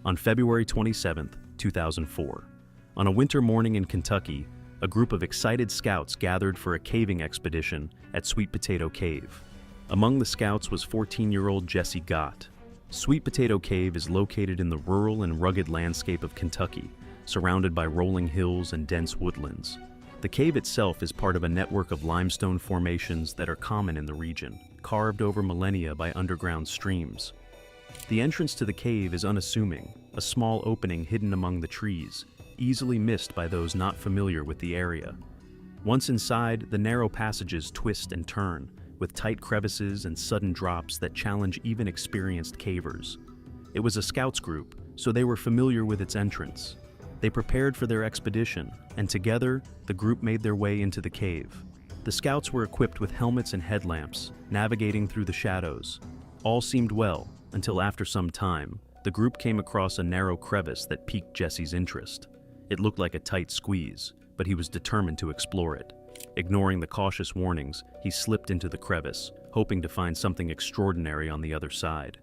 On February 27, 2004, on a winter morning in Kentucky, a group of excited scouts gathered for a caving expedition at Sweet Potato Cave. Among the scouts was 14-year-old Jesse Gott. Sweet Potato Cave is located in the rural and rugged landscape of Kentucky, surrounded by rolling hills and dense woodlands. The cave itself is part of a network of limestone formations that are common in the region, carved over millennia by underground streams. The entrance to the cave is unassuming, a small opening hidden among the trees, easily missed by those not familiar with the area. Once inside, the narrow passages twist and turn, with tight crevices and sudden drops that challenge even experienced cavers. It was a scouts group, so they were familiar with its entrance. They prepared for their expedition, and together, the group made their way into the cave. The scouts were equipped with helmets and headlamps, navigating through the shadows. All seemed well, until after some time, the group came across a narrow crevice that piqued Jesse's interest. It looked like a tight squeeze, but he was determined to explore it. Ignoring the cautious warnings, he slipped into the crevice, hoping to find something extraordinary on the other side.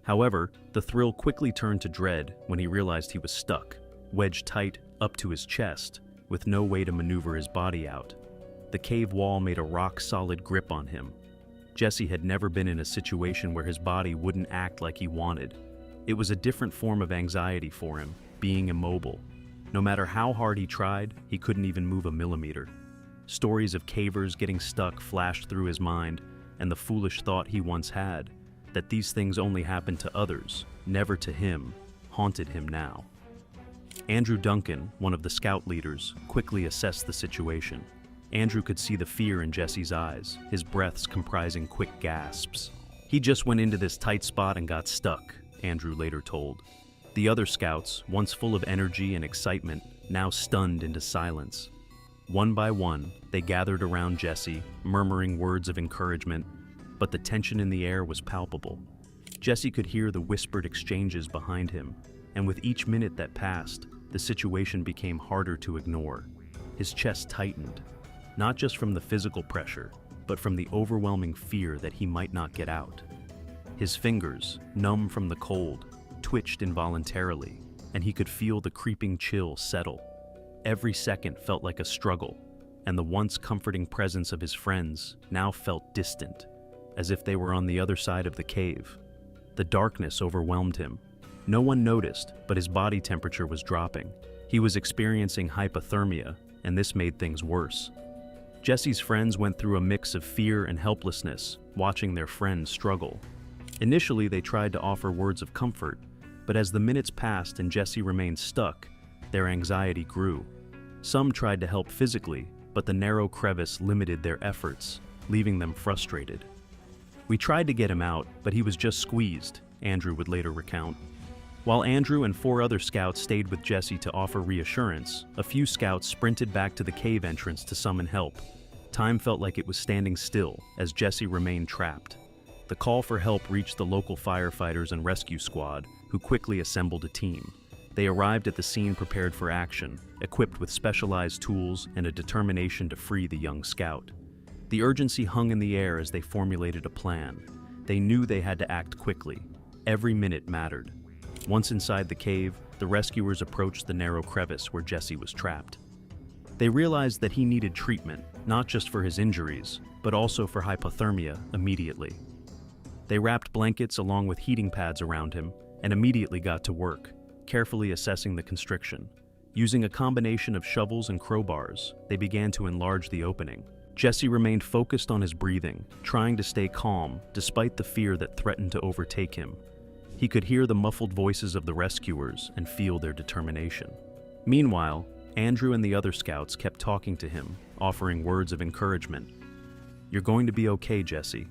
However, the thrill quickly turned to dread when he realized he was stuck, wedged tight up to his chest, with no way to maneuver his body out. The cave wall made a rock-solid grip on him. Jesse had never been in a situation where his body wouldn't act like he wanted. It was a different form of anxiety for him, being immobile. No matter how hard he tried, he couldn't even move a millimeter. Stories of cavers getting stuck flashed through his mind, and the foolish thought he once had, that these things only happened to others, never to him, haunted him now. Andrew Duncan, one of the scout leaders, quickly assessed the situation. Andrew could see the fear in Jesse's eyes, his breaths comprising quick gasps. "He just went into this tight spot and got stuck," Andrew later told. The other scouts, once full of energy and excitement, now stunned into silence. One by one, they gathered around Jesse, murmuring words of encouragement, but the tension in the air was palpable. Jesse could hear the whispered exchanges behind him, and with each minute that passed, the situation became harder to ignore. His chest tightened, not just from the physical pressure, but from the overwhelming fear that he might not get out. His fingers, numb from the cold, twitched involuntarily, and he could feel the creeping chill settle. Every second felt like a struggle, and the once comforting presence of his friends now felt distant, as if they were on the other side of the cave. The darkness overwhelmed him. No one noticed, but his body temperature was dropping. He was experiencing hypothermia, and this made things worse. Jesse's friends went through a mix of fear and helplessness, watching their friend struggle. Initially, they tried to offer words of comfort, but as the minutes passed and Jesse remained stuck, their anxiety grew. Some tried to help physically, but the narrow crevice limited their efforts, leaving them frustrated. "We tried to get him out, but he was just squeezed," Andrew would later recount. While Andrew and 4 other scouts stayed with Jesse to offer reassurance, a few scouts sprinted back to the cave entrance to summon help. Time felt like it was standing still as Jesse remained trapped. The call for help reached the local firefighters and rescue squad, who quickly assembled a team. They arrived at the scene prepared for action, equipped with specialized tools and a determination to free the young scout. The urgency hung in the air as they formulated a plan. They knew they had to act quickly. Every minute mattered. Once inside the cave, the rescuers approached the narrow crevice where Jesse was trapped. They realized that he needed treatment, not just for his injuries, but also for hypothermia immediately. They wrapped blankets along with heating pads around him and immediately got to work, carefully assessing the constriction. Using a combination of shovels and crowbars, they began to enlarge the opening. Jesse remained focused on his breathing, trying to stay calm despite the fear that threatened to overtake him. He could hear the muffled voices of the rescuers and feel their determination. Meanwhile, Andrew and the other scouts kept talking to him, offering words of encouragement. "You're going to be okay, Jesse.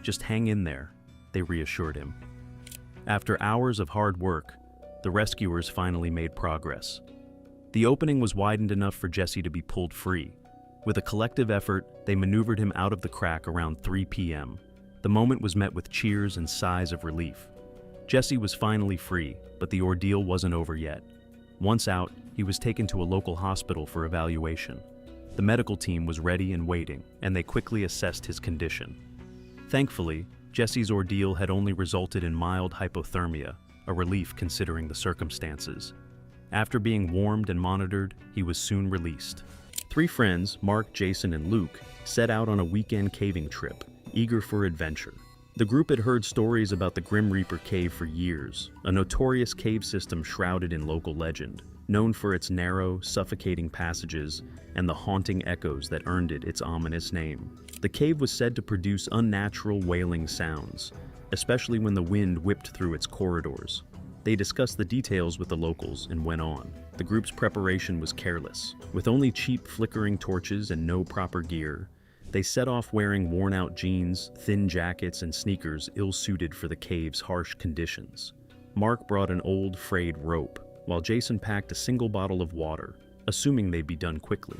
Just hang in there," they reassured him. After hours of hard work, the rescuers finally made progress. The opening was widened enough for Jesse to be pulled free. With a collective effort, they maneuvered him out of the crack around 3 p.m. The moment was met with cheers and sighs of relief. Jesse was finally free, but the ordeal wasn't over yet. Once out, he was taken to a local hospital for evaluation. The medical team was ready and waiting, and they quickly assessed his condition. Thankfully, Jesse's ordeal had only resulted in mild hypothermia, a relief considering the circumstances. After being warmed and monitored, he was soon released. Three friends, Mark, Jason, and Luke, set out on a weekend caving trip, eager for adventure. The group had heard stories about the Grim Reaper Cave for years, a notorious cave system shrouded in local legend, known for its narrow, suffocating passages and the haunting echoes that earned it its ominous name. The cave was said to produce unnatural wailing sounds, especially when the wind whipped through its corridors. They discussed the details with the locals and went on. The group's preparation was careless. With only cheap flickering torches and no proper gear, they set off wearing worn-out jeans, thin jackets, and sneakers ill-suited for the cave's harsh conditions. Mark brought an old, frayed rope, while Jason packed a single bottle of water, assuming they'd be done quickly.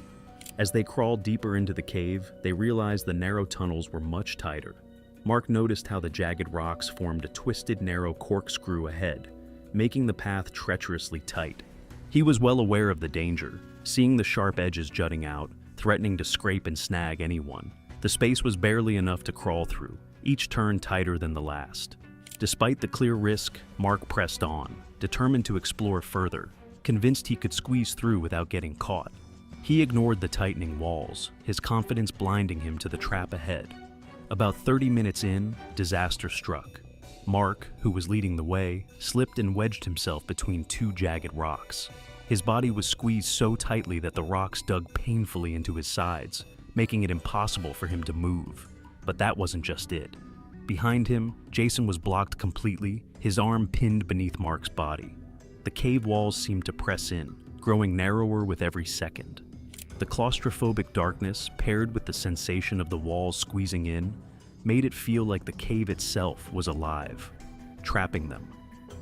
As they crawled deeper into the cave, they realized the narrow tunnels were much tighter. Mark noticed how the jagged rocks formed a twisted, narrow corkscrew ahead, making the path treacherously tight. He was well aware of the danger, seeing the sharp edges jutting out, threatening to scrape and snag anyone. The space was barely enough to crawl through, each turn tighter than the last. Despite the clear risk, Mark pressed on, determined to explore further, convinced he could squeeze through without getting caught. He ignored the tightening walls, his confidence blinding him to the trap ahead. About 30 minutes in, disaster struck. Mark, who was leading the way, slipped and wedged himself between two jagged rocks. His body was squeezed so tightly that the rocks dug painfully into his sides, making it impossible for him to move. But that wasn't just it. Behind him, Jason was blocked completely, his arm pinned beneath Mark's body. The cave walls seemed to press in, growing narrower with every second. The claustrophobic darkness, paired with the sensation of the walls squeezing in, made it feel like the cave itself was alive, trapping them.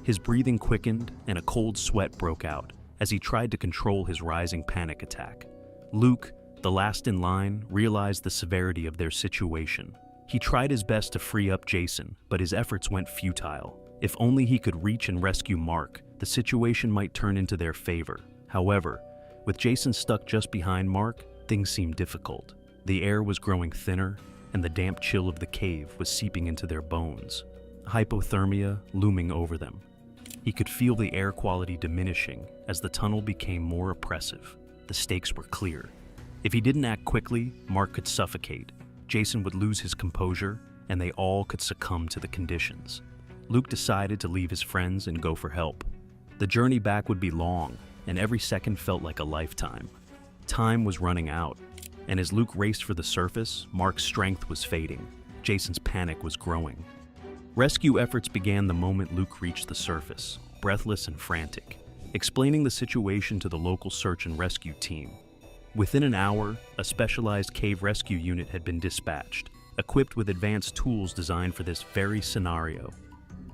His breathing quickened and a cold sweat broke out as he tried to control his rising panic attack. Luke, the last in line, realized the severity of their situation. He tried his best to free up Jason, but his efforts went futile. If only he could reach and rescue Mark, the situation might turn into their favor. However, with Jason stuck just behind Mark, things seemed difficult. The air was growing thinner, and the damp chill of the cave was seeping into their bones, hypothermia looming over them. He could feel the air quality diminishing as the tunnel became more oppressive. The stakes were clear. If he didn't act quickly, Mark could suffocate, Jason would lose his composure, and they all could succumb to the conditions. Luke decided to leave his friends and go for help. The journey back would be long, and every second felt like a lifetime. Time was running out, and as Luke raced for the surface, Mark's strength was fading. Jason's panic was growing. Rescue efforts began the moment Luke reached the surface, breathless and frantic, explaining the situation to the local search and rescue team. Within an hour, a specialized cave rescue unit had been dispatched, equipped with advanced tools designed for this very scenario.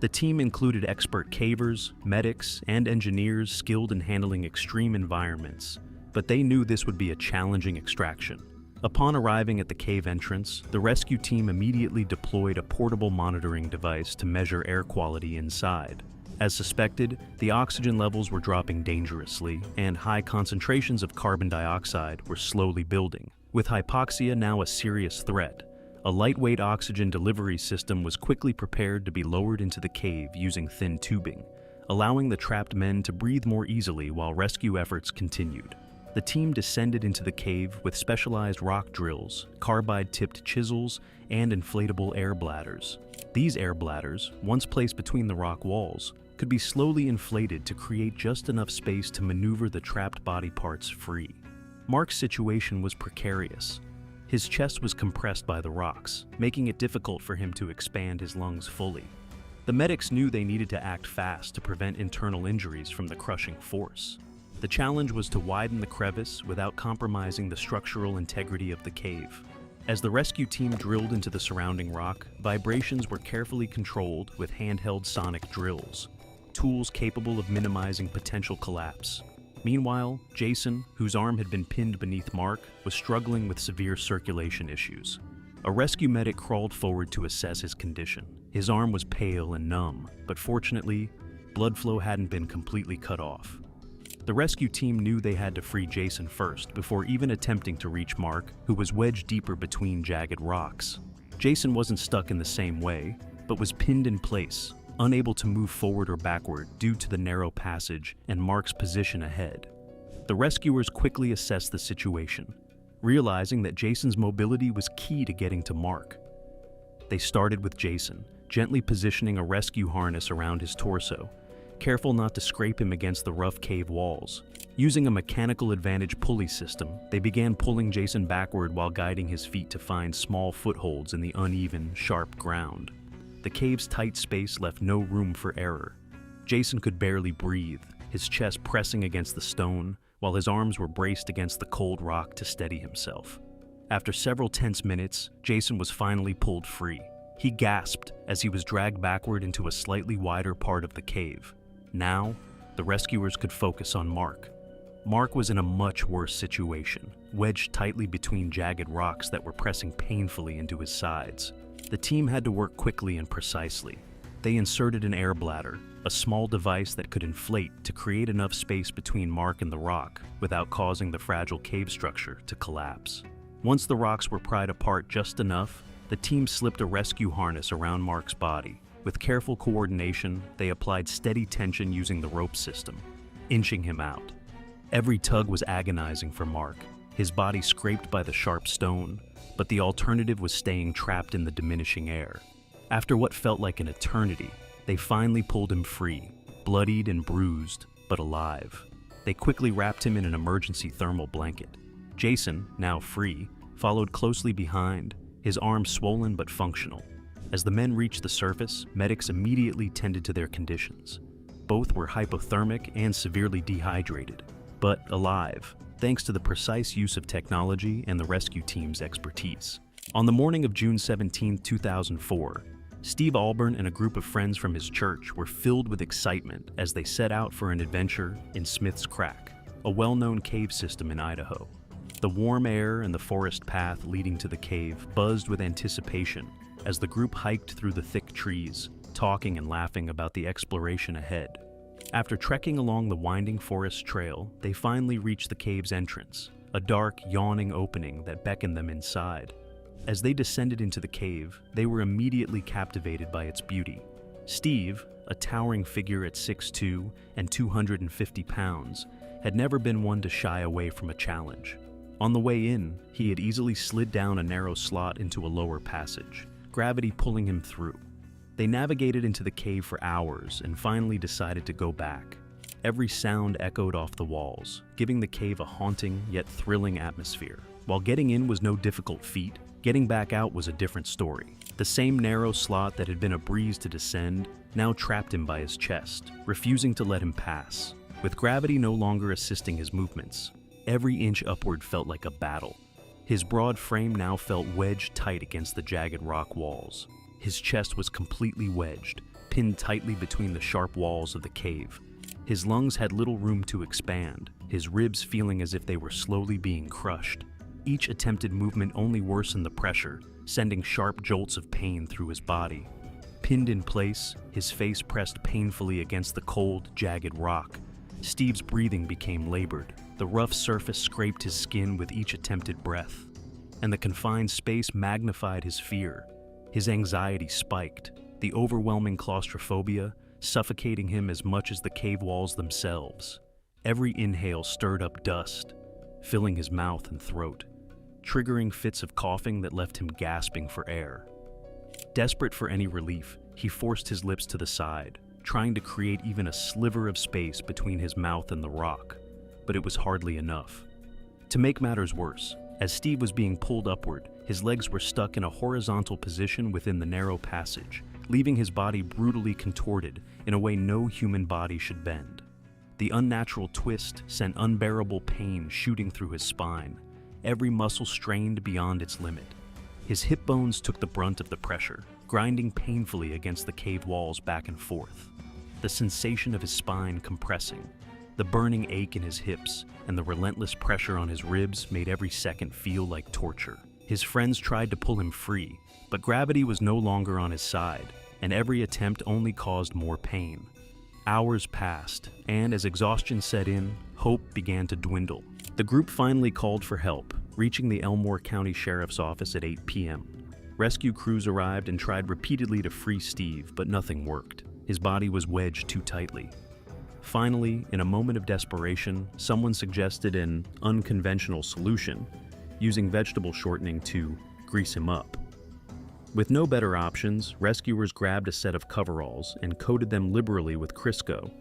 The team included expert cavers, medics, and engineers skilled in handling extreme environments, but they knew this would be a challenging extraction. Upon arriving at the cave entrance, the rescue team immediately deployed a portable monitoring device to measure air quality inside. As suspected, the oxygen levels were dropping dangerously, and high concentrations of carbon dioxide were slowly building. With hypoxia now a serious threat, a lightweight oxygen delivery system was quickly prepared to be lowered into the cave using thin tubing, allowing the trapped men to breathe more easily while rescue efforts continued. The team descended into the cave with specialized rock drills, carbide-tipped chisels, and inflatable air bladders. These air bladders, once placed between the rock walls, could be slowly inflated to create just enough space to maneuver the trapped body parts free. Mark's situation was precarious. His chest was compressed by the rocks, making it difficult for him to expand his lungs fully. The medics knew they needed to act fast to prevent internal injuries from the crushing force. The challenge was to widen the crevice without compromising the structural integrity of the cave. As the rescue team drilled into the surrounding rock, vibrations were carefully controlled with handheld sonic drills, tools capable of minimizing potential collapse. Meanwhile, Jason, whose arm had been pinned beneath Mark, was struggling with severe circulation issues. A rescue medic crawled forward to assess his condition. His arm was pale and numb, but fortunately, blood flow hadn't been completely cut off. The rescue team knew they had to free Jason first before even attempting to reach Mark, who was wedged deeper between jagged rocks. Jason wasn't stuck in the same way, but was pinned in place, unable to move forward or backward due to the narrow passage and Mark's position ahead. The rescuers quickly assessed the situation, realizing that Jason's mobility was key to getting to Mark. They started with Jason, gently positioning a rescue harness around his torso, careful not to scrape him against the rough cave walls. Using a mechanical advantage pulley system, they began pulling Jason backward while guiding his feet to find small footholds in the uneven, sharp ground. The cave's tight space left no room for error. Jason could barely breathe, his chest pressing against the stone, while his arms were braced against the cold rock to steady himself. After several tense minutes, Jason was finally pulled free. He gasped as he was dragged backward into a slightly wider part of the cave. Now, the rescuers could focus on Mark. Mark was in a much worse situation, wedged tightly between jagged rocks that were pressing painfully into his sides. The team had to work quickly and precisely. They inserted an air bladder, a small device that could inflate to create enough space between Mark and the rock without causing the fragile cave structure to collapse. Once the rocks were pried apart just enough, the team slipped a rescue harness around Mark's body. With careful coordination, they applied steady tension using the rope system, inching him out. Every tug was agonizing for Mark, his body scraped by the sharp stone, but the alternative was staying trapped in the diminishing air. After what felt like an eternity, they finally pulled him free, bloodied and bruised, but alive. They quickly wrapped him in an emergency thermal blanket. Jason, now free, followed closely behind, his arms swollen but functional. As the men reached the surface, medics immediately tended to their conditions. Both were hypothermic and severely dehydrated, but alive, thanks to the precise use of technology and the rescue team's expertise. On the morning of June 17, 2004, Steve Alborn and a group of friends from his church were filled with excitement as they set out for an adventure in Smith's Crack, a well-known cave system in Idaho. The warm air and the forest path leading to the cave buzzed with anticipation as the group hiked through the thick trees, talking and laughing about the exploration ahead. After trekking along the winding forest trail, they finally reached the cave's entrance, a dark, yawning opening that beckoned them inside. As they descended into the cave, they were immediately captivated by its beauty. Steve, a towering figure at 6'2" and 250 pounds, had never been one to shy away from a challenge. On the way in, he had easily slid down a narrow slot into a lower passage, gravity pulling him through. They navigated into the cave for hours and finally decided to go back. Every sound echoed off the walls, giving the cave a haunting yet thrilling atmosphere. While getting in was no difficult feat, getting back out was a different story. The same narrow slot that had been a breeze to descend now trapped him by his chest, refusing to let him pass. With gravity no longer assisting his movements, every inch upward felt like a battle. His broad frame now felt wedged tight against the jagged rock walls. His chest was completely wedged, pinned tightly between the sharp walls of the cave. His lungs had little room to expand, his ribs feeling as if they were slowly being crushed. Each attempted movement only worsened the pressure, sending sharp jolts of pain through his body. Pinned in place, his face pressed painfully against the cold, jagged rock. Steve's breathing became labored. The rough surface scraped his skin with each attempted breath, and the confined space magnified his fear. His anxiety spiked, the overwhelming claustrophobia suffocating him as much as the cave walls themselves. Every inhale stirred up dust, filling his mouth and throat, triggering fits of coughing that left him gasping for air. Desperate for any relief, he forced his lips to the side, trying to create even a sliver of space between his mouth and the rock, but it was hardly enough. To make matters worse, as Steve was being pulled upward, his legs were stuck in a horizontal position within the narrow passage, leaving his body brutally contorted in a way no human body should bend. The unnatural twist sent unbearable pain shooting through his spine, every muscle strained beyond its limit. His hip bones took the brunt of the pressure, grinding painfully against the cave walls back and forth. The sensation of his spine compressing, the burning ache in his hips, and the relentless pressure on his ribs made every second feel like torture. His friends tried to pull him free, but gravity was no longer on his side, and every attempt only caused more pain. Hours passed, and as exhaustion set in, hope began to dwindle. The group finally called for help, reaching the Elmore County Sheriff's Office at 8 p.m. Rescue crews arrived and tried repeatedly to free Steve, but nothing worked. His body was wedged too tightly. Finally, in a moment of desperation, someone suggested an unconventional solution, using vegetable shortening to grease him up. With no better options, rescuers grabbed a set of coveralls and coated them liberally with Crisco,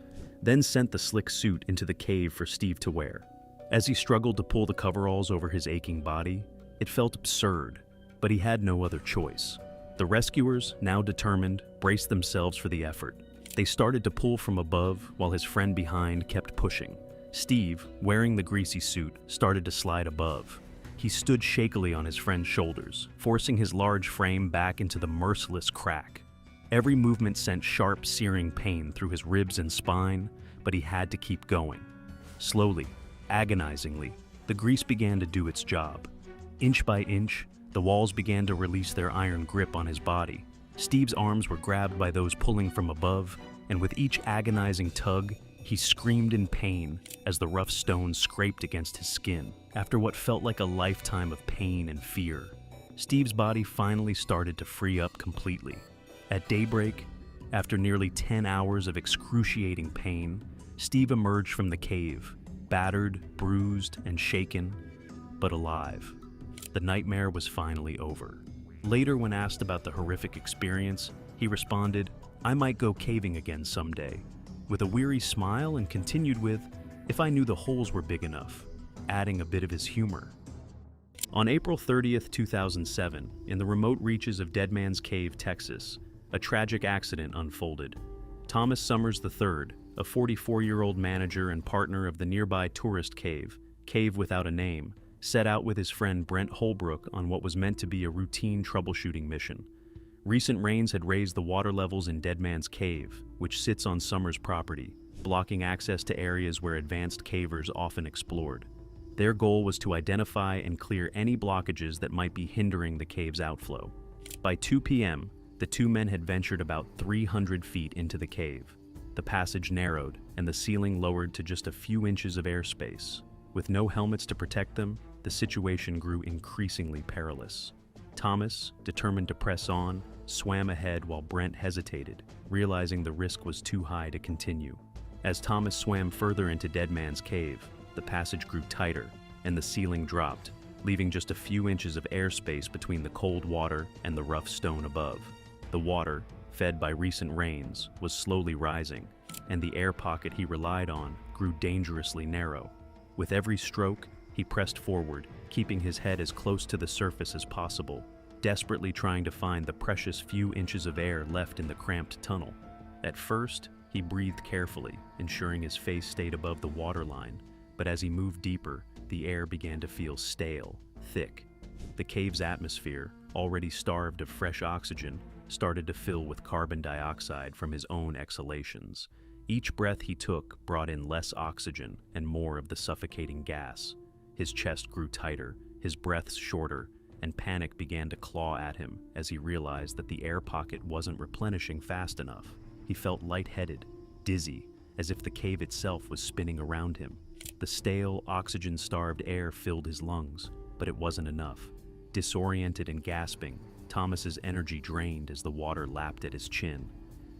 then sent the slick suit into the cave for Steve to wear. As he struggled to pull the coveralls over his aching body, it felt absurd, but he had no other choice. The rescuers, now determined, braced themselves for the effort. They started to pull from above while his friend behind kept pushing. Steve, wearing the greasy suit, started to slide above. He stood shakily on his friend's shoulders, forcing his large frame back into the merciless crack. Every movement sent sharp, searing pain through his ribs and spine, but he had to keep going. Slowly, agonizingly, the grease began to do its job. Inch by inch, the walls began to release their iron grip on his body. Steve's arms were grabbed by those pulling from above, and with each agonizing tug, he screamed in pain as the rough stones scraped against his skin. After what felt like a lifetime of pain and fear, Steve's body finally started to free up completely. At daybreak, after nearly 10 hours of excruciating pain, Steve emerged from the cave, battered, bruised, and shaken, but alive. The nightmare was finally over. Later, when asked about the horrific experience, he responded, "I might go caving again someday," with a weary smile, and continued with, "if I knew the holes were big enough," adding a bit of his humor. On April 30th, 2007, in the remote reaches of Dead Man's Cave, Texas, a tragic accident unfolded. Thomas Summers III, a 44-year-old manager and partner of the nearby tourist cave, Cave Without a Name, set out with his friend Brent Holbrook on what was meant to be a routine troubleshooting mission. Recent rains had raised the water levels in Dead Man's Cave, which sits on Summers' property, blocking access to areas where advanced cavers often explored. Their goal was to identify and clear any blockages that might be hindering the cave's outflow. By 2 p.m., the two men had ventured about 300 feet into the cave. The passage narrowed, and the ceiling lowered to just a few inches of airspace. With no helmets to protect them, the situation grew increasingly perilous. Thomas, determined to press on, swam ahead while Brent hesitated, realizing the risk was too high to continue. As Thomas swam further into Dead Man's Cave, the passage grew tighter, and the ceiling dropped, leaving just a few inches of airspace between the cold water and the rough stone above. The water, fed by recent rains, was slowly rising, and the air pocket he relied on grew dangerously narrow. With every stroke, he pressed forward, keeping his head as close to the surface as possible, desperately trying to find the precious few inches of air left in the cramped tunnel. At first, he breathed carefully, ensuring his face stayed above the waterline, but as he moved deeper, the air began to feel stale, thick. The cave's atmosphere, already starved of fresh oxygen, started to fill with carbon dioxide from his own exhalations. Each breath he took brought in less oxygen and more of the suffocating gas. His chest grew tighter, his breaths shorter, and panic began to claw at him as he realized that the air pocket wasn't replenishing fast enough. He felt lightheaded, dizzy, as if the cave itself was spinning around him. The stale, oxygen-starved air filled his lungs, but it wasn't enough. Disoriented and gasping, Thomas's energy drained as the water lapped at his chin.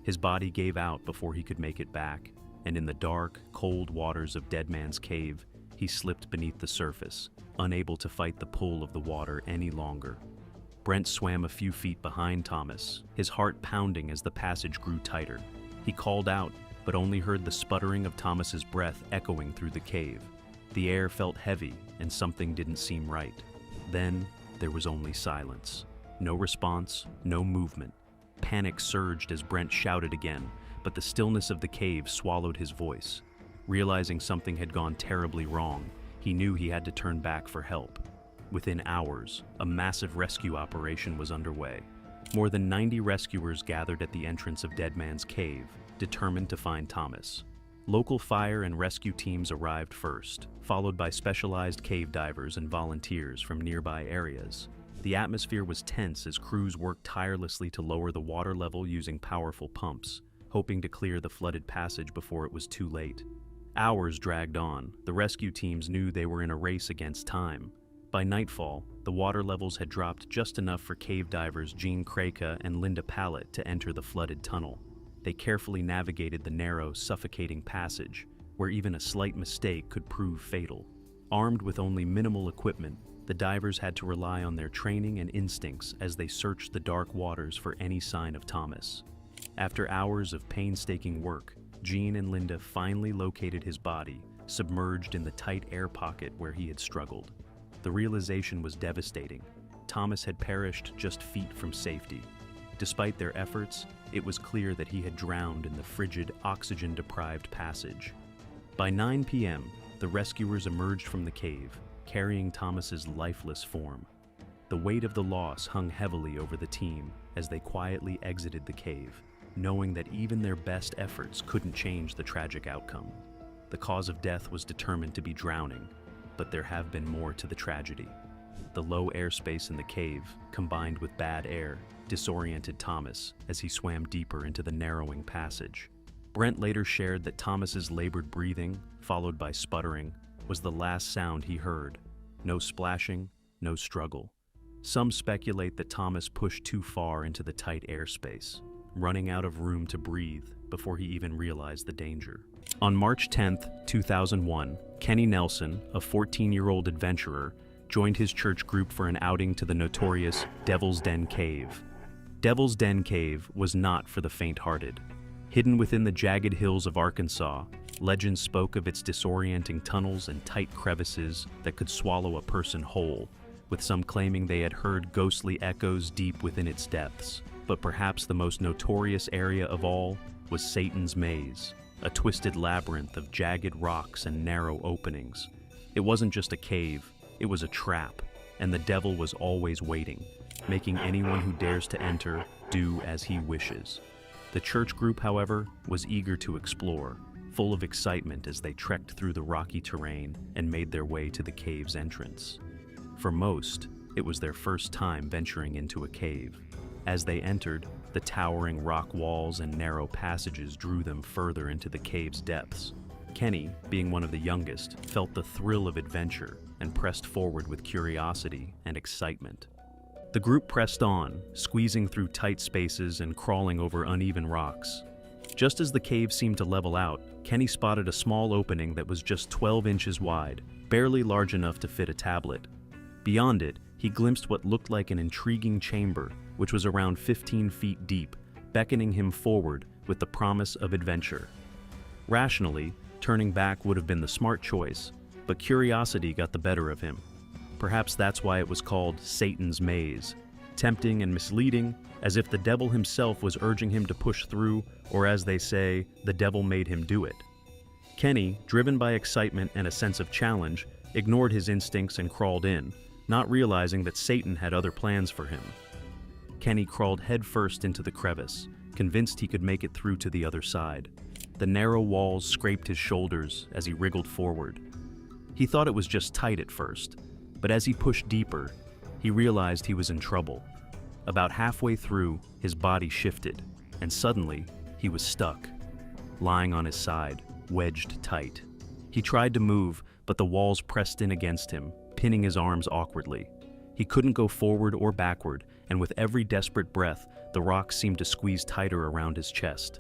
His body gave out before he could make it back, and in the dark, cold waters of Dead Man's Cave, he slipped beneath the surface, unable to fight the pull of the water any longer. Brent swam a few feet behind Thomas, his heart pounding as the passage grew tighter. He called out, but only heard the sputtering of Thomas's breath echoing through the cave. The air felt heavy, and something didn't seem right. Then, there was only silence. No response, no movement. Panic surged as Brent shouted again, but the stillness of the cave swallowed his voice. Realizing something had gone terribly wrong, he knew he had to turn back for help. Within hours, a massive rescue operation was underway. More than 90 rescuers gathered at the entrance of Dead Man's Cave, determined to find Thomas. Local fire and rescue teams arrived first, followed by specialized cave divers and volunteers from nearby areas. The atmosphere was tense as crews worked tirelessly to lower the water level using powerful pumps, hoping to clear the flooded passage before it was too late. Hours dragged on. The rescue teams knew they were in a race against time. By nightfall, the water levels had dropped just enough for cave divers Gene Kraka and Linda Pallett to enter the flooded tunnel. they carefully navigated the narrow, suffocating passage, where even a slight mistake could prove fatal. Armed with only minimal equipment, the divers had to rely on their training and instincts as they searched the dark waters for any sign of Thomas. After hours of painstaking work, Jean and Linda finally located his body, submerged in the tight air pocket where he had struggled. The realization was devastating. Thomas had perished just feet from safety. Despite their efforts, it was clear that he had drowned in the frigid, oxygen-deprived passage. By 9 p.m., the rescuers emerged from the cave, carrying Thomas's lifeless form. The weight of the loss hung heavily over the team as they quietly exited the cave, knowing that even their best efforts couldn't change the tragic outcome. The cause of death was determined to be drowning, but there have been more to the tragedy. The low airspace in the cave, combined with bad air, disoriented Thomas as he swam deeper into the narrowing passage. Brent later shared that Thomas's labored breathing, followed by sputtering, was the last sound he heard. No splashing, no struggle. Some speculate that Thomas pushed too far into the tight airspace, running out of room to breathe before he even realized the danger. On March 10, 2001, Kenny Nelson, a 14-year-old adventurer, joined his church group for an outing to the notorious Devil's Den Cave. Devil's Den Cave was not for the faint-hearted. Hidden within the jagged hills of Arkansas, legends spoke of its disorienting tunnels and tight crevices that could swallow a person whole, with some claiming they had heard ghostly echoes deep within its depths. But perhaps the most notorious area of all was Satan's Maze, a twisted labyrinth of jagged rocks and narrow openings. It wasn't just a cave, it was a trap, and the devil was always waiting, making anyone who dares to enter do as he wishes. The church group, however, was eager to explore, full of excitement as they trekked through the rocky terrain and made their way to the cave's entrance. For most, it was their first time venturing into a cave. As they entered, the towering rock walls and narrow passages drew them further into the cave's depths. Kenny, being one of the youngest, felt the thrill of adventure and pressed forward with curiosity and excitement. The group pressed on, squeezing through tight spaces and crawling over uneven rocks. Just as the cave seemed to level out, Kenny spotted a small opening that was just 12 inches wide, barely large enough to fit a tablet. Beyond it, he glimpsed what looked like an intriguing chamber, which was around 15 feet deep, beckoning him forward with the promise of adventure. Rationally, turning back would have been the smart choice, but curiosity got the better of him. Perhaps that's why it was called Satan's Maze, tempting and misleading, as if the devil himself was urging him to push through, or as they say, the devil made him do it. Kenny, driven by excitement and a sense of challenge, ignored his instincts and crawled in, not realizing that Satan had other plans for him. Kenny crawled headfirst into the crevice, convinced he could make it through to the other side. The narrow walls scraped his shoulders as he wriggled forward. He thought it was just tight at first, but as he pushed deeper, he realized he was in trouble. About halfway through, his body shifted, and suddenly, he was stuck, lying on his side, wedged tight. He tried to move, but the walls pressed in against him, pinning his arms awkwardly. He couldn't go forward or backward, and with every desperate breath, the rocks seemed to squeeze tighter around his chest.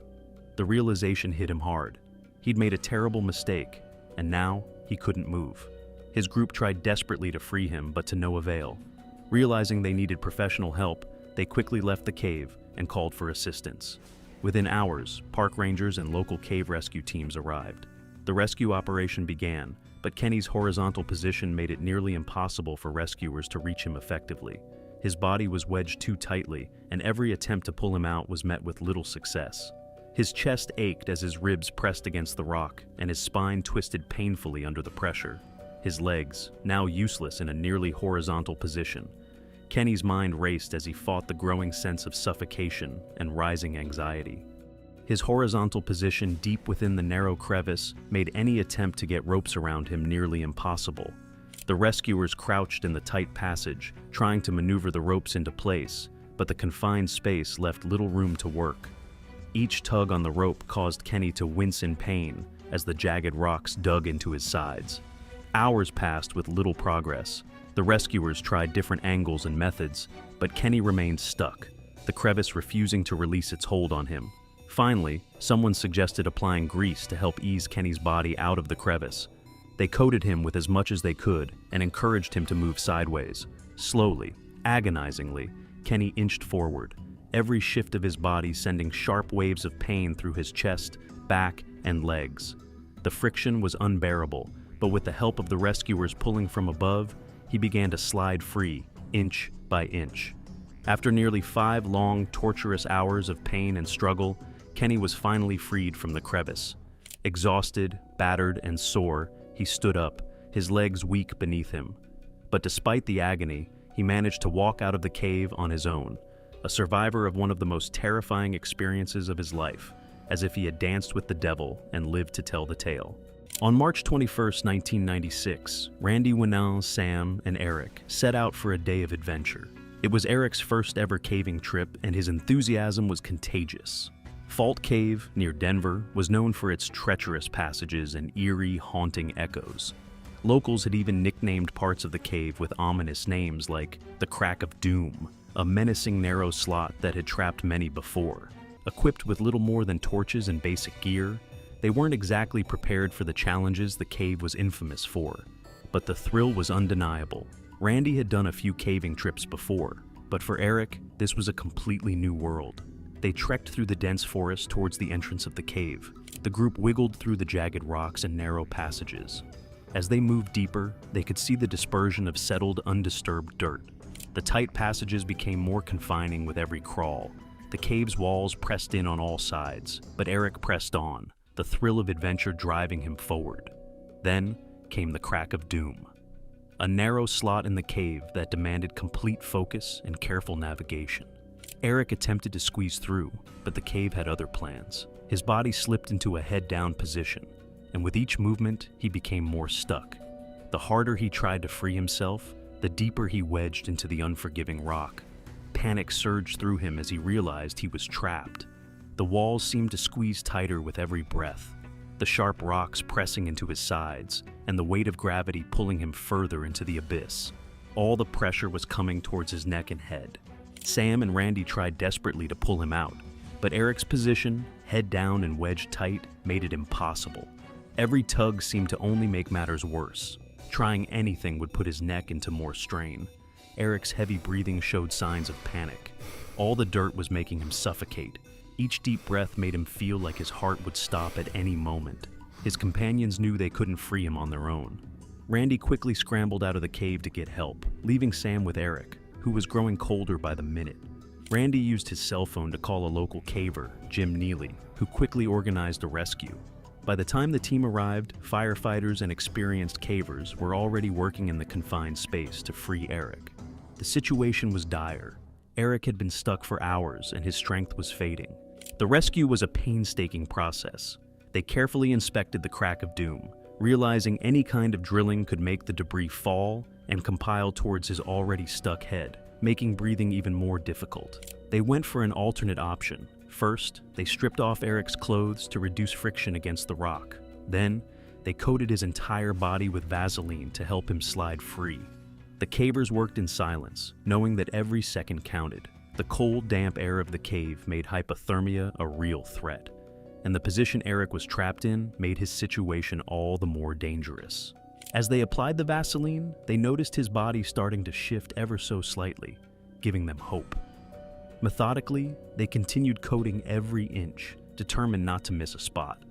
The realization hit him hard. He'd made a terrible mistake, and now he couldn't move. His group tried desperately to free him, but to no avail. Realizing they needed professional help, they quickly left the cave and called for assistance. Within hours, park rangers and local cave rescue teams arrived. The rescue operation began, but Kenny's horizontal position made it nearly impossible for rescuers to reach him effectively. His body was wedged too tightly, and every attempt to pull him out was met with little success. His chest ached as his ribs pressed against the rock, and his spine twisted painfully under the pressure. His legs, now useless in a nearly horizontal position. Kenny's mind raced as he fought the growing sense of suffocation and rising anxiety. His horizontal position deep within the narrow crevice made any attempt to get ropes around him nearly impossible. The rescuers crouched in the tight passage, trying to maneuver the ropes into place, but the confined space left little room to work. Each tug on the rope caused Kenny to wince in pain as the jagged rocks dug into his sides. Hours passed with little progress. The rescuers tried different angles and methods, but Kenny remained stuck, the crevice refusing to release its hold on him. Finally, someone suggested applying grease to help ease Kenny's body out of the crevice. They coated him with as much as they could and encouraged him to move sideways. Slowly, agonizingly, Kenny inched forward, every shift of his body sending sharp waves of pain through his chest, back, and legs. The friction was unbearable, but with the help of the rescuers pulling from above, he began to slide free, inch by inch. After nearly 5 long, torturous hours of pain and struggle, Kenny was finally freed from the crevice. Exhausted, battered, and sore, he stood up, his legs weak beneath him. But despite the agony, he managed to walk out of the cave on his own, a survivor of one of the most terrifying experiences of his life, as if he had danced with the devil and lived to tell the tale. On March 21, 1996, Randy, Winell, Sam, and Eric set out for a day of adventure. It was Eric's first ever caving trip, and his enthusiasm was contagious. Fault Cave, near Denver, was known for its treacherous passages and eerie, haunting echoes. Locals had even nicknamed parts of the cave with ominous names like the Crack of Doom, a menacing narrow slot that had trapped many before. Equipped with little more than torches and basic gear, they weren't exactly prepared for the challenges the cave was infamous for. But the thrill was undeniable. Randy had done a few caving trips before, but for Eric, this was a completely new world. They trekked through the dense forest towards the entrance of the cave. The group wiggled through the jagged rocks and narrow passages. As they moved deeper, they could see the dispersion of settled, undisturbed dirt. The tight passages became more confining with every crawl. The cave's walls pressed in on all sides, but Eric pressed on, the thrill of adventure driving him forward. Then came the Crack of Doom, a narrow slot in the cave that demanded complete focus and careful navigation. Eric attempted to squeeze through, but the cave had other plans. His body slipped into a head-down position, and with each movement, he became more stuck. The harder he tried to free himself, the deeper he wedged into the unforgiving rock. Panic surged through him as he realized he was trapped. The walls seemed to squeeze tighter with every breath, the sharp rocks pressing into his sides, and the weight of gravity pulling him further into the abyss. All the pressure was coming towards his neck and head. Sam and Randy tried desperately to pull him out, but Eric's position, head down and wedged tight, made it impossible. Every tug seemed to only make matters worse. Trying anything would put his neck into more strain. Eric's heavy breathing showed signs of panic. All the dirt was making him suffocate. Each deep breath made him feel like his heart would stop at any moment. His companions knew they couldn't free him on their own. Randy quickly scrambled out of the cave to get help, leaving Sam with Eric, who was growing colder by the minute. Randy used his cell phone to call a local caver, Jim Neely, who quickly organized a rescue. By the time the team arrived, firefighters and experienced cavers were already working in the confined space to free Eric. The situation was dire. Eric had been stuck for hours and his strength was fading. The rescue was a painstaking process. They carefully inspected the Crack of Doom, realizing any kind of drilling could make the debris fall and compile towards his already stuck head, making breathing even more difficult. They went for an alternate option. First, they stripped off Eric's clothes to reduce friction against the rock. Then, they coated his entire body with Vaseline to help him slide free. The cavers worked in silence, knowing that every second counted. The cold, damp air of the cave made hypothermia a real threat, and the position Eric was trapped in made his situation all the more dangerous. As they applied the Vaseline, they noticed his body starting to shift ever so slightly, giving them hope. Methodically, they continued coating every inch, determined not to miss a spot.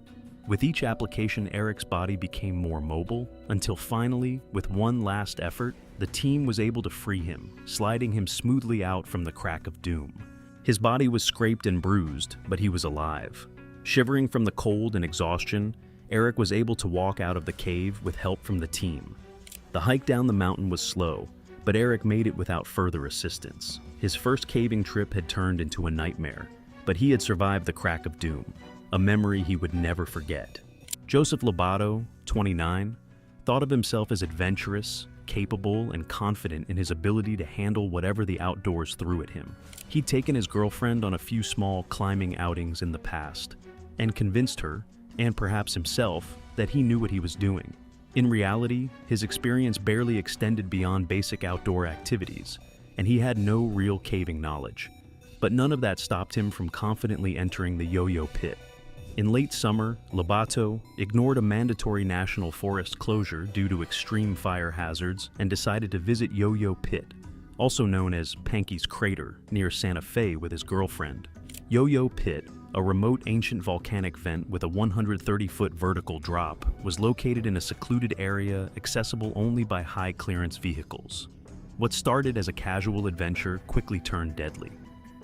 With each application, Eric's body became more mobile, until finally, with one last effort, the team was able to free him, sliding him smoothly out from the Crack of Doom. His body was scraped and bruised, but he was alive. Shivering from the cold and exhaustion, Eric was able to walk out of the cave with help from the team. The hike down the mountain was slow, but Eric made it without further assistance. His first caving trip had turned into a nightmare, but he had survived the Crack of Doom, a memory he would never forget. Joseph Lobato, 29, thought of himself as adventurous, capable, and confident in his ability to handle whatever the outdoors threw at him. He'd taken his girlfriend on a few small climbing outings in the past, and convinced her, and perhaps himself, that he knew what he was doing. In reality, his experience barely extended beyond basic outdoor activities, and he had no real caving knowledge. But none of that stopped him from confidently entering the Yo-Yo Pit. In late summer, Lobato ignored a mandatory national forest closure due to extreme fire hazards and decided to visit Yo-Yo Pit, also known as Panky's Crater, near Santa Fe with his girlfriend. Yo-Yo Pit, a remote ancient volcanic vent with a 130-foot vertical drop, was located in a secluded area accessible only by high-clearance vehicles. What started as a casual adventure quickly turned deadly.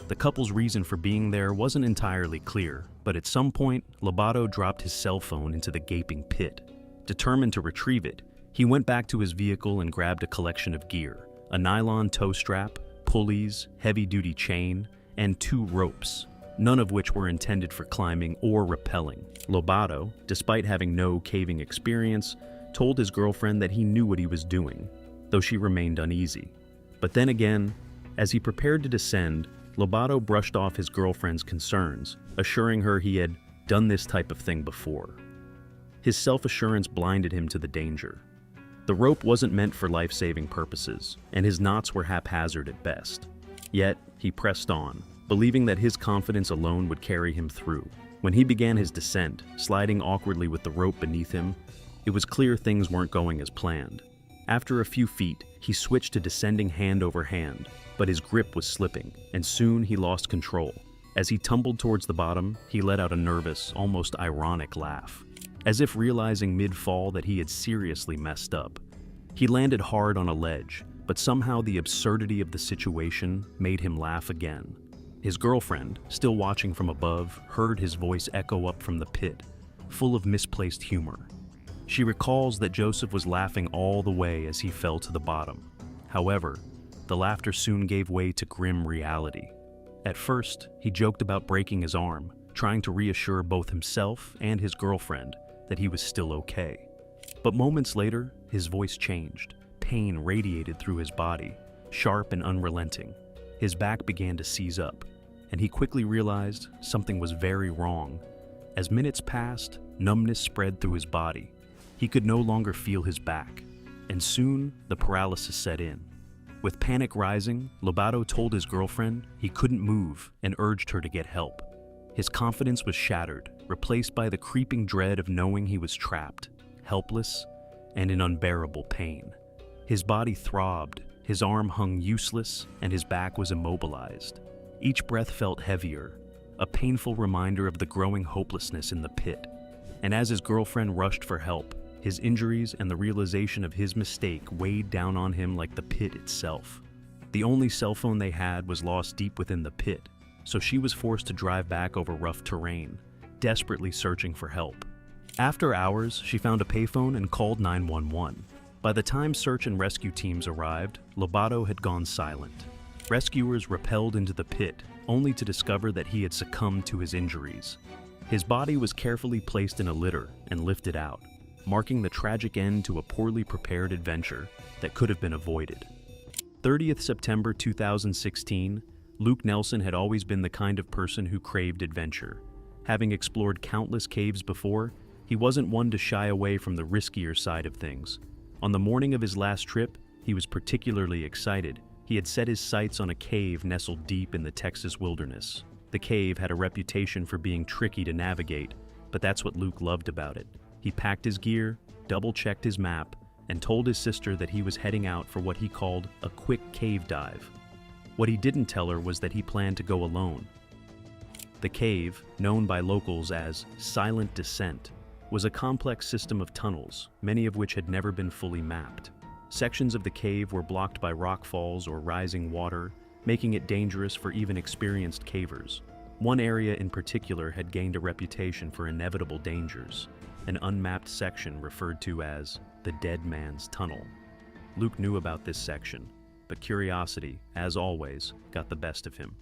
The couple's reason for being there wasn't entirely clear, but at some point, Lobato dropped his cell phone into the gaping pit. Determined to retrieve it, he went back to his vehicle and grabbed a collection of gear: a nylon tow strap, pulleys, heavy-duty chain, and 2 ropes, none of which were intended for climbing or rappelling. Lobato, despite having no caving experience, told his girlfriend that he knew what he was doing, though she remained uneasy. But then again, as he prepared to descend, Lobato brushed off his girlfriend's concerns, assuring her he had done this type of thing before. His self-assurance blinded him to the danger. The rope wasn't meant for life-saving purposes, and his knots were haphazard at best. Yet, he pressed on, believing that his confidence alone would carry him through. When he began his descent, sliding awkwardly with the rope beneath him, it was clear things weren't going as planned. After a few feet, he switched to descending hand over hand, but his grip was slipping, and soon he lost control. As he tumbled towards the bottom, he let out a nervous, almost ironic laugh, as if realizing mid-fall that he had seriously messed up. He landed hard on a ledge, but somehow the absurdity of the situation made him laugh again. His girlfriend, still watching from above, heard his voice echo up from the pit, full of misplaced humor. She recalls that Joseph was laughing all the way as he fell to the bottom. However, the laughter soon gave way to grim reality. At first, he joked about breaking his arm, trying to reassure both himself and his girlfriend that he was still okay. But moments later, his voice changed. Pain radiated through his body, sharp and unrelenting. His back began to seize up, and he quickly realized something was very wrong. As minutes passed, numbness spread through his body. He could no longer feel his back, and soon the paralysis set in. With panic rising, Lobato told his girlfriend he couldn't move and urged her to get help. His confidence was shattered, replaced by the creeping dread of knowing he was trapped, helpless, and in unbearable pain. His body throbbed, his arm hung useless, and his back was immobilized. Each breath felt heavier, a painful reminder of the growing hopelessness in the pit. And as his girlfriend rushed for help, his injuries and the realization of his mistake weighed down on him like the pit itself. The only cell phone they had was lost deep within the pit, so she was forced to drive back over rough terrain, desperately searching for help. After hours, she found a payphone and called 911. By the time search and rescue teams arrived, Lobato had gone silent. Rescuers rappelled into the pit, only to discover that he had succumbed to his injuries. His body was carefully placed in a litter and lifted out, marking the tragic end to a poorly prepared adventure that could have been avoided. 30th September 2016, Luke Nelson had always been the kind of person who craved adventure. Having explored countless caves before, he wasn't one to shy away from the riskier side of things. On the morning of his last trip, he was particularly excited. He had set his sights on a cave nestled deep in the Texas wilderness. The cave had a reputation for being tricky to navigate, but that's what Luke loved about it. He packed his gear, double-checked his map, and told his sister that he was heading out for what he called a quick cave dive. What he didn't tell her was that he planned to go alone. The cave, known by locals as Silent Descent, was a complex system of tunnels, many of which had never been fully mapped. Sections of the cave were blocked by rock falls or rising water, making it dangerous for even experienced cavers. One area in particular had gained a reputation for inevitable dangers, an unmapped section referred to as the Dead Man's Tunnel. Luke knew about this section, but curiosity, as always, got the best of him.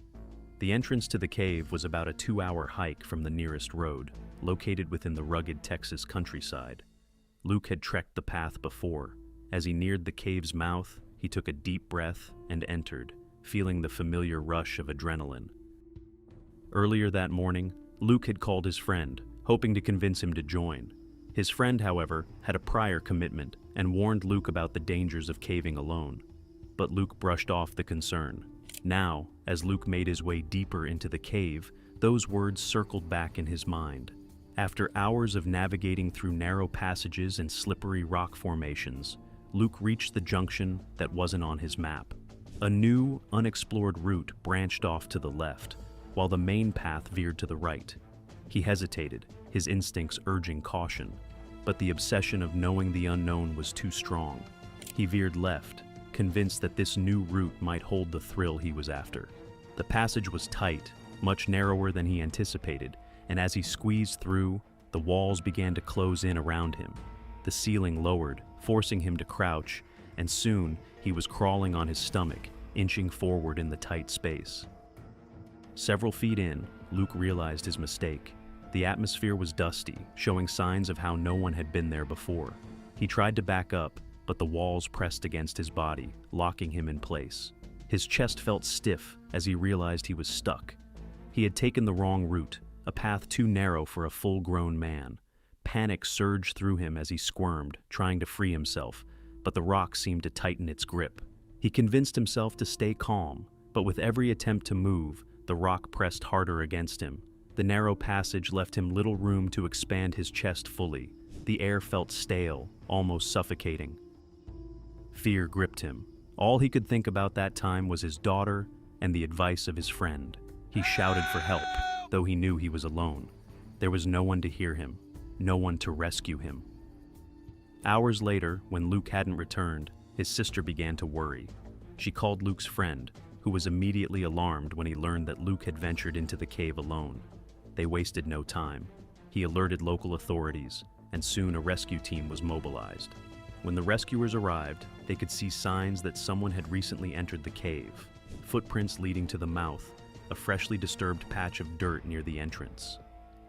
The entrance to the cave was about a 2-hour hike from the nearest road, located within the rugged Texas countryside. Luke had trekked the path before. As he neared the cave's mouth, he took a deep breath and entered, feeling the familiar rush of adrenaline. Earlier that morning, Luke had called his friend, hoping to convince him to join. His friend, however, had a prior commitment and warned Luke about the dangers of caving alone. But Luke brushed off the concern. Now, as Luke made his way deeper into the cave, those words circled back in his mind. After hours of navigating through narrow passages and slippery rock formations, Luke reached the junction that wasn't on his map. A new, unexplored route branched off to the left, while the main path veered to the right. He hesitated, his instincts urging caution, but the obsession of knowing the unknown was too strong. He veered left, convinced that this new route might hold the thrill he was after. The passage was tight, much narrower than he anticipated, and as he squeezed through, the walls began to close in around him. The ceiling lowered, forcing him to crouch, and soon he was crawling on his stomach, inching forward in the tight space. Several feet in, Luke realized his mistake. The atmosphere was dusty, showing signs of how no one had been there before. He tried to back up, but the walls pressed against his body, locking him in place. His chest felt stiff as he realized he was stuck. He had taken the wrong route, a path too narrow for a full-grown man. Panic surged through him as he squirmed, trying to free himself, but the rock seemed to tighten its grip. He convinced himself to stay calm, but with every attempt to move, the rock pressed harder against him. The narrow passage left him little room to expand his chest fully. The air felt stale, almost suffocating. Fear gripped him. All he could think about that time was his daughter and the advice of his friend. He shouted for help, though he knew he was alone. There was no one to hear him, no one to rescue him. Hours later, when Luke hadn't returned, his sister began to worry. She called Luke's friend, who was immediately alarmed when he learned that Luke had ventured into the cave alone. They wasted no time. He alerted local authorities, and soon a rescue team was mobilized. When the rescuers arrived, they could see signs that someone had recently entered the cave. Footprints leading to the mouth, a freshly disturbed patch of dirt near the entrance.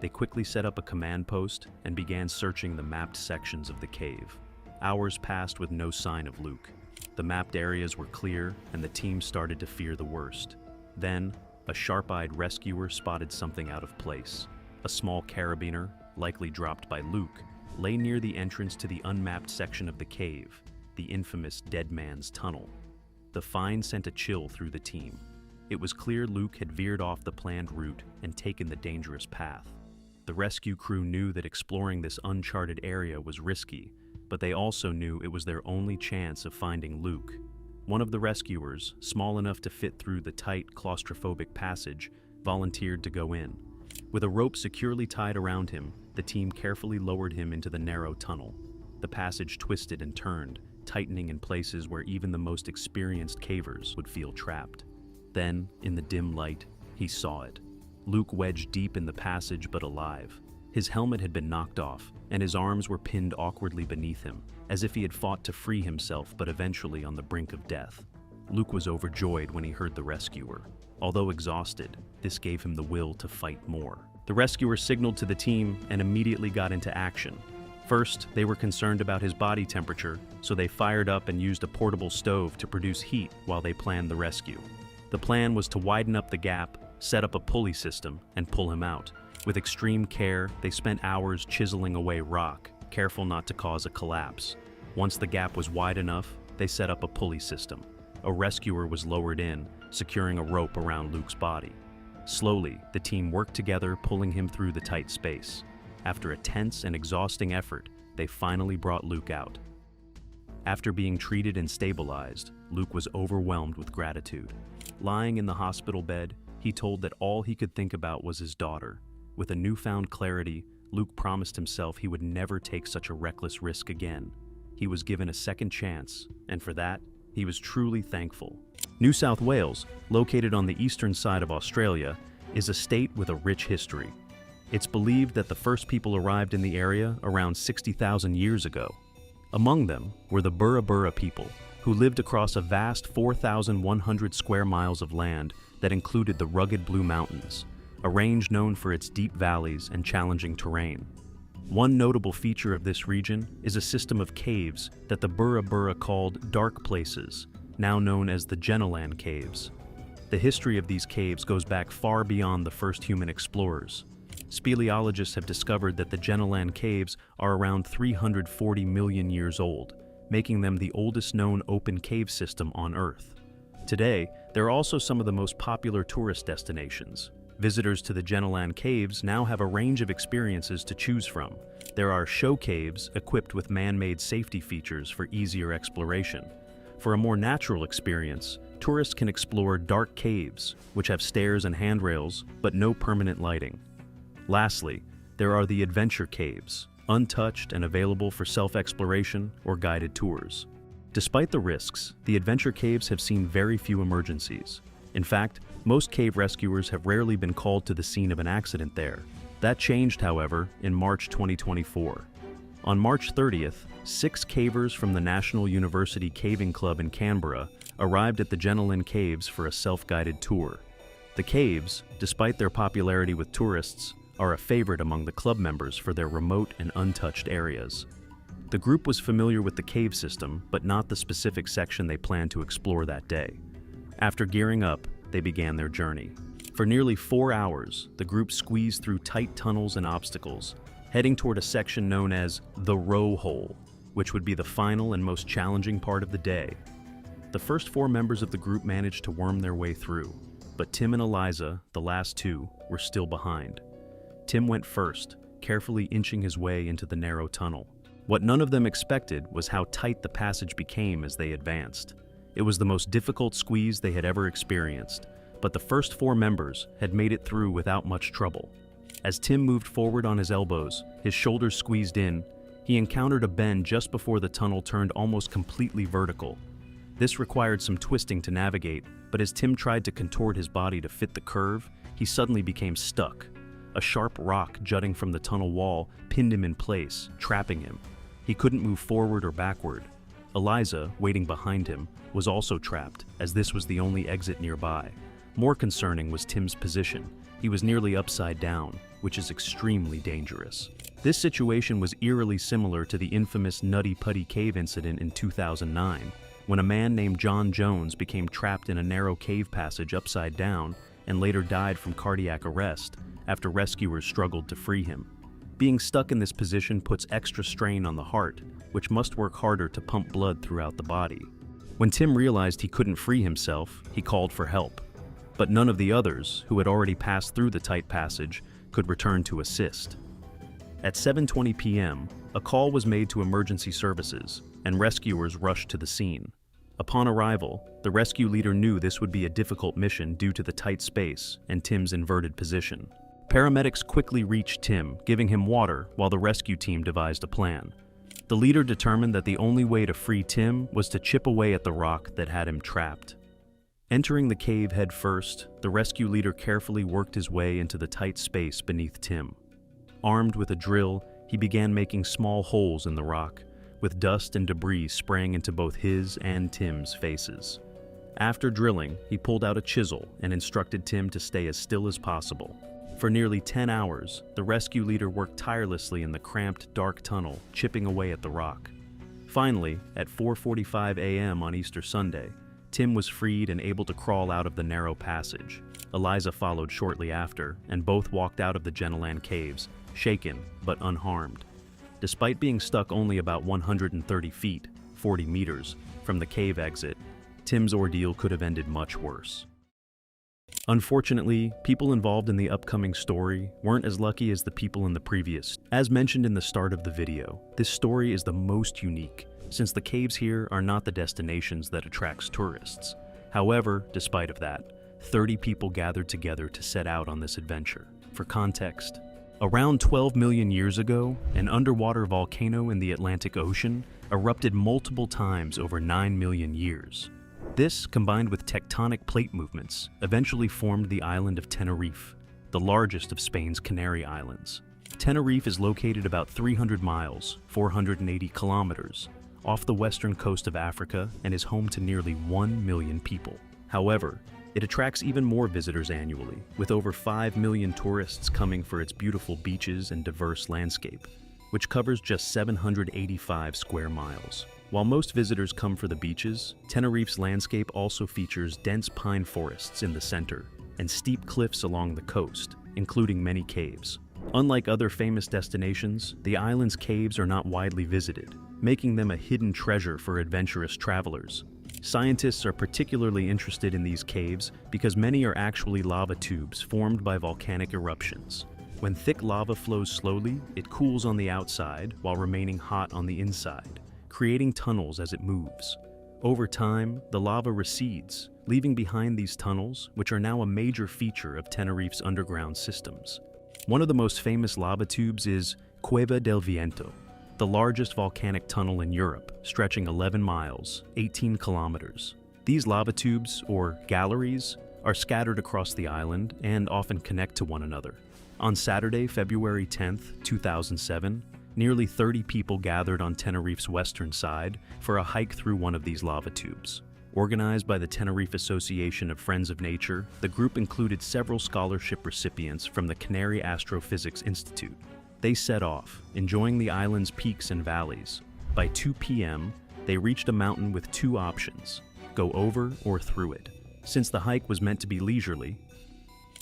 They quickly set up a command post and began searching the mapped sections of the cave. Hours passed with no sign of Luke. The mapped areas were clear, and the team started to fear the worst. Then, a sharp-eyed rescuer spotted something out of place. A small carabiner, likely dropped by Luke, lay near the entrance to the unmapped section of the cave, the infamous Dead Man's Tunnel. The find sent a chill through the team. It was clear Luke had veered off the planned route and taken the dangerous path. The rescue crew knew that exploring this uncharted area was risky, but they also knew it was their only chance of finding Luke. One of the rescuers, small enough to fit through the tight, claustrophobic passage, volunteered to go in. With a rope securely tied around him, the team carefully lowered him into the narrow tunnel. The passage twisted and turned, tightening in places where even the most experienced cavers would feel trapped. Then, in the dim light, he saw it. Luke wedged deep in the passage but alive. His helmet had been knocked off, and his arms were pinned awkwardly beneath him, as if he had fought to free himself but eventually on the brink of death. Luke was overjoyed when he heard the rescuer. Although exhausted, this gave him the will to fight more. The rescuer signaled to the team and immediately got into action. First, they were concerned about his body temperature, so they fired up and used a portable stove to produce heat while they planned the rescue. The plan was to widen up the gap, set up a pulley system, and pull him out. With extreme care, they spent hours chiseling away rock, careful not to cause a collapse. Once the gap was wide enough, they set up a pulley system. A rescuer was lowered in, securing a rope around Luke's body. Slowly, the team worked together, pulling him through the tight space. After a tense and exhausting effort, they finally brought Luke out. After being treated and stabilized, Luke was overwhelmed with gratitude. Lying in the hospital bed, he told that all he could think about was his daughter. With a newfound clarity, Luke promised himself he would never take such a reckless risk again. He was given a second chance, and for that, he was truly thankful. New South Wales, located on the eastern side of Australia, is a state with a rich history. It's believed that the first people arrived in the area around 60,000 years ago. Among them were the Burra Burra people, who lived across a vast 4,100 square miles of land that included the rugged Blue Mountains, a range known for its deep valleys and challenging terrain. One notable feature of this region is a system of caves that the Burra Burra called dark places, now known as the Jenolan caves. The history of these caves goes back far beyond the first human explorers. Speleologists have discovered that the Jenolan caves are around 340 million years old, making them the oldest known open cave system on Earth. Today, they're also some of the most popular tourist destinations. Visitors to the Jenolan caves now have a range of experiences to choose from. There are show caves equipped with man-made safety features for easier exploration. For a more natural experience, tourists can explore dark caves, which have stairs and handrails, but no permanent lighting. Lastly, there are the adventure caves, untouched and available for self-exploration or guided tours. Despite the risks, the adventure caves have seen very few emergencies. In fact, most cave rescuers have rarely been called to the scene of an accident there. That changed, however, in March 2024. On March 30th, 6 cavers from the National University Caving Club in Canberra arrived at the Jenolan Caves for a self-guided tour. The caves, despite their popularity with tourists, are a favorite among the club members for their remote and untouched areas. The group was familiar with the cave system, but not the specific section they planned to explore that day. After gearing up, they began their journey. For nearly 4 hours, the group squeezed through tight tunnels and obstacles, heading toward a section known as the Row Hole, which would be the final and most challenging part of the day. The first 4 members of the group managed to worm their way through, but Tim and Eliza, the last 2, were still behind. Tim went first, carefully inching his way into the narrow tunnel. What none of them expected was how tight the passage became as they advanced. It was the most difficult squeeze they had ever experienced, but the first 4 members had made it through without much trouble. As Tim moved forward on his elbows, his shoulders squeezed in, he encountered a bend just before the tunnel turned almost completely vertical. This required some twisting to navigate, but as Tim tried to contort his body to fit the curve, he suddenly became stuck. A sharp rock jutting from the tunnel wall pinned him in place, trapping him. He couldn't move forward or backward. Eliza, waiting behind him, was also trapped, as this was the only exit nearby. More concerning was Tim's position. He was nearly upside down, which is extremely dangerous. This situation was eerily similar to the infamous Nutty Putty Cave incident in 2009, when a man named John Jones became trapped in a narrow cave passage upside down and later died from cardiac arrest after rescuers struggled to free him. Being stuck in this position puts extra strain on the heart, which must work harder to pump blood throughout the body. When Tim realized he couldn't free himself, he called for help. But none of the others, who had already passed through the tight passage, could return to assist. At 7:20 p.m., a call was made to emergency services, and rescuers rushed to the scene. Upon arrival, the rescue leader knew this would be a difficult mission due to the tight space and Tim's inverted position. Paramedics quickly reached Tim, giving him water while the rescue team devised a plan. The leader determined that the only way to free Tim was to chip away at the rock that had him trapped. Entering the cave head first, the rescue leader carefully worked his way into the tight space beneath Tim. Armed with a drill, he began making small holes in the rock, with dust and debris spraying into both his and Tim's faces. After drilling, he pulled out a chisel and instructed Tim to stay as still as possible. For nearly 10 hours, the rescue leader worked tirelessly in the cramped, dark tunnel, chipping away at the rock. Finally, at 4:45 a.m. on Easter Sunday, Tim was freed and able to crawl out of the narrow passage. Eliza followed shortly after, and both walked out of the Jenolan caves, shaken but unharmed. Despite being stuck only about 130 feet, 40 meters, from the cave exit, Tim's ordeal could have ended much worse. Unfortunately, people involved in the upcoming story weren't as lucky as the people in the previous. As mentioned in the start of the video, this story is the most unique, since the caves here are not the destinations that attracts tourists. However, despite of that, 30 people gathered together to set out on this adventure. For context, around 12 million years ago, an underwater volcano in the Atlantic Ocean erupted multiple times over 9 million years. This, combined with tectonic plate movements, eventually formed the island of Tenerife, the largest of Spain's Canary Islands. Tenerife is located about 300 miles, 480 kilometers, off the western coast of Africa and is home to nearly 1 million people. However, it attracts even more visitors annually, with over 5 million tourists coming for its beautiful beaches and diverse landscape, which covers just 785 square miles. While most visitors come for the beaches, Tenerife's landscape also features dense pine forests in the center and steep cliffs along the coast, including many caves. Unlike other famous destinations, the island's caves are not widely visited, making them a hidden treasure for adventurous travelers. Scientists are particularly interested in these caves because many are actually lava tubes formed by volcanic eruptions. When thick lava flows slowly, it cools on the outside while remaining hot on the inside, creating tunnels as it moves. Over time, the lava recedes, leaving behind these tunnels, which are now a major feature of Tenerife's underground systems. One of the most famous lava tubes is Cueva del Viento, the largest volcanic tunnel in Europe, stretching 11 miles, 18 kilometers. These lava tubes, or galleries, are scattered across the island and often connect to one another. On Saturday, February 10, 2007, nearly 30 people gathered on Tenerife's western side for a hike through one of these lava tubes. Organized by the Tenerife Association of Friends of Nature, the group included several scholarship recipients from the Canary Astrophysics Institute. They set off, enjoying the island's peaks and valleys. By 2 p.m., they reached a mountain with two options: go over or through it. Since the hike was meant to be leisurely,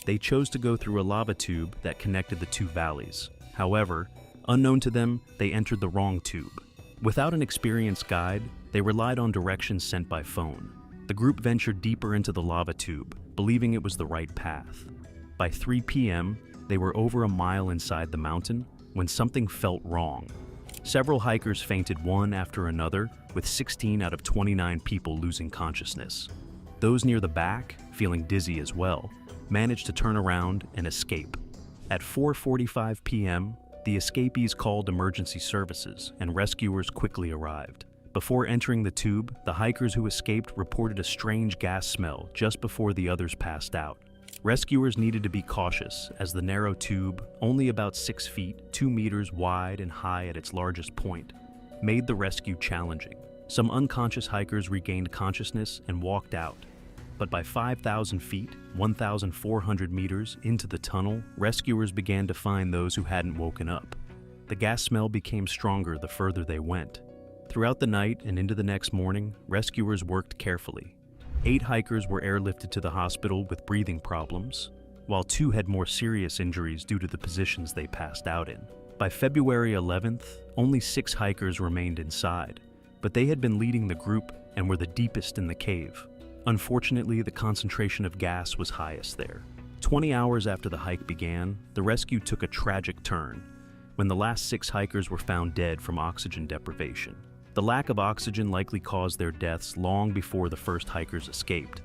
they chose to go through a lava tube that connected the two valleys. However, unknown to them, they entered the wrong tube. Without an experienced guide, they relied on directions sent by phone. The group ventured deeper into the lava tube, believing it was the right path. By 3 p.m., they were over a mile inside the mountain when something felt wrong. Several hikers fainted one after another, with 16 out of 29 people losing consciousness. Those near the back, feeling dizzy as well, managed to turn around and escape. At 4:45 p.m., the escapees called emergency services, and rescuers quickly arrived. Before entering the tube, the hikers who escaped reported a strange gas smell just before the others passed out. Rescuers needed to be cautious, as the narrow tube, only about 6 feet, 2 meters wide and high at its largest point, made the rescue challenging. Some unconscious hikers regained consciousness and walked out. But by 5,000 feet, 1,400 meters into the tunnel, rescuers began to find those who hadn't woken up. The gas smell became stronger the further they went. Throughout the night and into the next morning, rescuers worked carefully. 8 hikers were airlifted to the hospital with breathing problems, while 2 had more serious injuries due to the positions they passed out in. By February 11th, only 6 hikers remained inside, but they had been leading the group and were the deepest in the cave. Unfortunately, the concentration of gas was highest there. 20 hours after the hike began, the rescue took a tragic turn, when the last 6 hikers were found dead from oxygen deprivation. The lack of oxygen likely caused their deaths long before the first hikers escaped.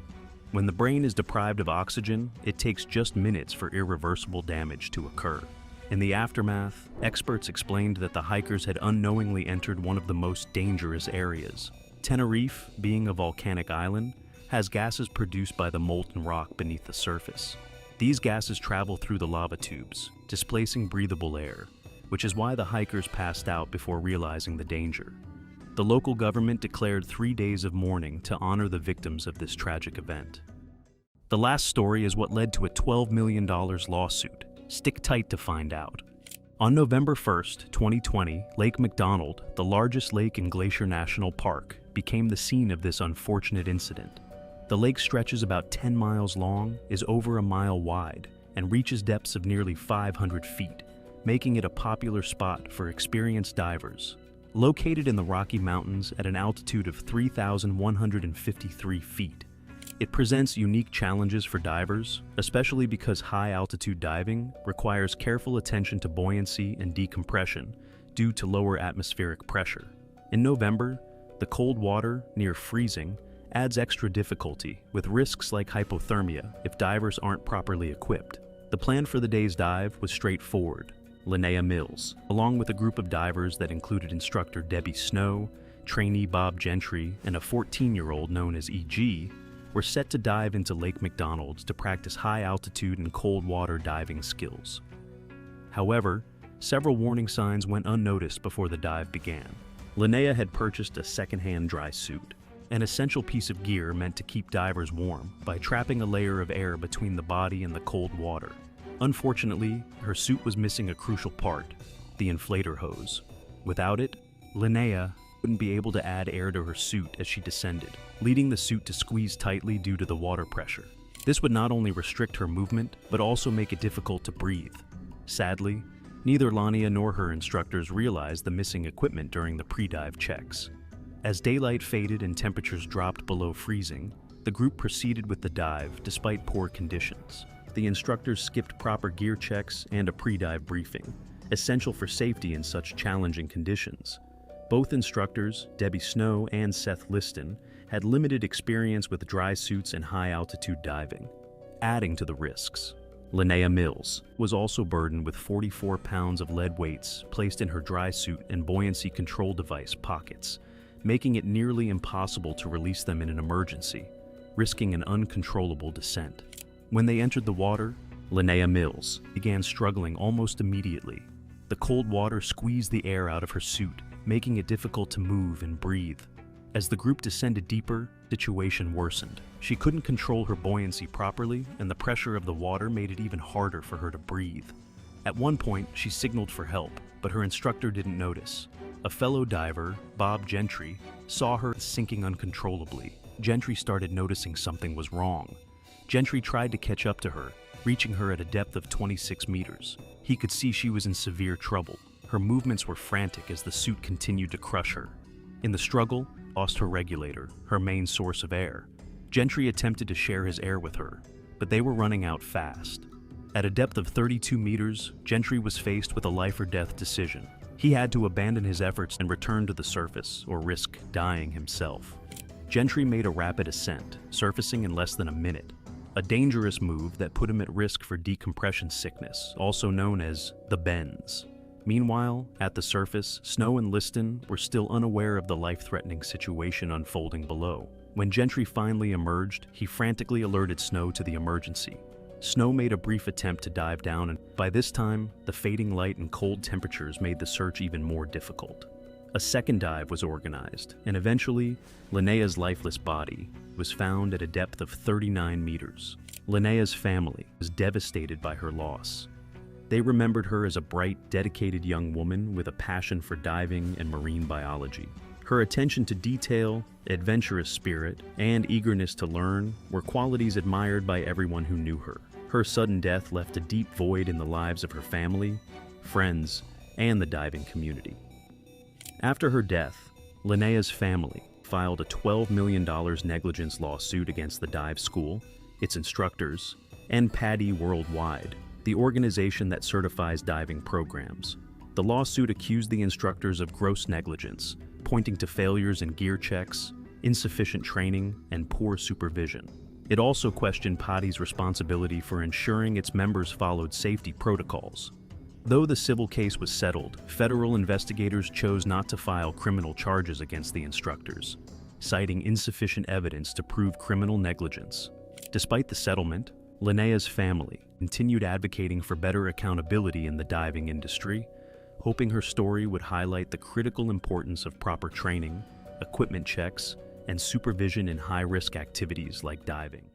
When the brain is deprived of oxygen, it takes just minutes for irreversible damage to occur. In the aftermath, experts explained that the hikers had unknowingly entered one of the most dangerous areas. Tenerife, being a volcanic island, has gases produced by the molten rock beneath the surface. These gases travel through the lava tubes, displacing breathable air, which is why the hikers passed out before realizing the danger. The local government declared 3 days of mourning to honor the victims of this tragic event. The last story is what led to a $12 million lawsuit. Stick tight to find out. On November 1st, 2020, Lake McDonald, the largest lake in Glacier National Park, became the scene of this unfortunate incident. The lake stretches about 10 miles long, is over a mile wide, and reaches depths of nearly 500 feet, making it a popular spot for experienced divers. Located in the Rocky Mountains at an altitude of 3,153 feet, it presents unique challenges for divers, especially because high-altitude diving requires careful attention to buoyancy and decompression due to lower atmospheric pressure. In November, the cold water, near freezing, adds extra difficulty, with risks like hypothermia if divers aren't properly equipped. The plan for the day's dive was straightforward. Linnea Mills, along with a group of divers that included instructor Debbie Snow, trainee Bob Gentry, and a 14-year-old known as E.G., were set to dive into Lake McDonald to practice high-altitude and cold water diving skills. However, several warning signs went unnoticed before the dive began. Linnea had purchased a second-hand dry suit, an essential piece of gear meant to keep divers warm by trapping a layer of air between the body and the cold water. Unfortunately, her suit was missing a crucial part, the inflator hose. Without it, Linnea wouldn't be able to add air to her suit as she descended, leading the suit to squeeze tightly due to the water pressure. This would not only restrict her movement, but also make it difficult to breathe. Sadly, neither Lania nor her instructors realized the missing equipment during the pre-dive checks. As daylight faded and temperatures dropped below freezing, the group proceeded with the dive despite poor conditions. The instructors skipped proper gear checks and a pre-dive briefing, essential for safety in such challenging conditions. Both instructors, Debbie Snow and Seth Liston, had limited experience with dry suits and high-altitude diving, adding to the risks. Linnea Mills was also burdened with 44 pounds of lead weights placed in her dry suit and buoyancy control device pockets, making it nearly impossible to release them in an emergency, risking an uncontrollable descent. When they entered the water, Linnea Mills began struggling almost immediately. The cold water squeezed the air out of her suit, making it difficult to move and breathe. As the group descended deeper, the situation worsened. She couldn't control her buoyancy properly, and the pressure of the water made it even harder for her to breathe. At one point, she signaled for help, but her instructor didn't notice. A fellow diver, Bob Gentry, saw her sinking uncontrollably. Gentry started noticing something was wrong. Gentry tried to catch up to her, reaching her at a depth of 26 meters. He could see she was in severe trouble. Her movements were frantic as the suit continued to crush her. In the struggle, lost her regulator, her main source of air. Gentry attempted to share his air with her, but they were running out fast. At a depth of 32 meters, Gentry was faced with a life-or-death decision. He had to abandon his efforts and return to the surface, or risk dying himself. Gentry made a rapid ascent, surfacing in less than a minute. A dangerous move that put him at risk for decompression sickness, also known as the bends. Meanwhile, at the surface, Snow and Liston were still unaware of the life-threatening situation unfolding below. When Gentry finally emerged, he frantically alerted Snow to the emergency. Snow made a brief attempt to dive down, and by this time, the fading light and cold temperatures made the search even more difficult. A second dive was organized, and eventually, Linnea's lifeless body was found at a depth of 39 meters. Linnea's family was devastated by her loss. They remembered her as a bright, dedicated young woman with a passion for diving and marine biology. Her attention to detail, adventurous spirit, and eagerness to learn were qualities admired by everyone who knew her. Her sudden death left a deep void in the lives of her family, friends, and the diving community. After her death, Linnea's family filed a $12 million negligence lawsuit against the dive school, its instructors, and PADI Worldwide, the organization that certifies diving programs. The lawsuit accused the instructors of gross negligence, pointing to failures in gear checks, insufficient training, and poor supervision. It also questioned PADI's responsibility for ensuring its members followed safety protocols. Though the civil case was settled, federal investigators chose not to file criminal charges against the instructors, citing insufficient evidence to prove criminal negligence. Despite the settlement, Linnea's family continued advocating for better accountability in the diving industry, hoping her story would highlight the critical importance of proper training, equipment checks, and supervision in high-risk activities like diving.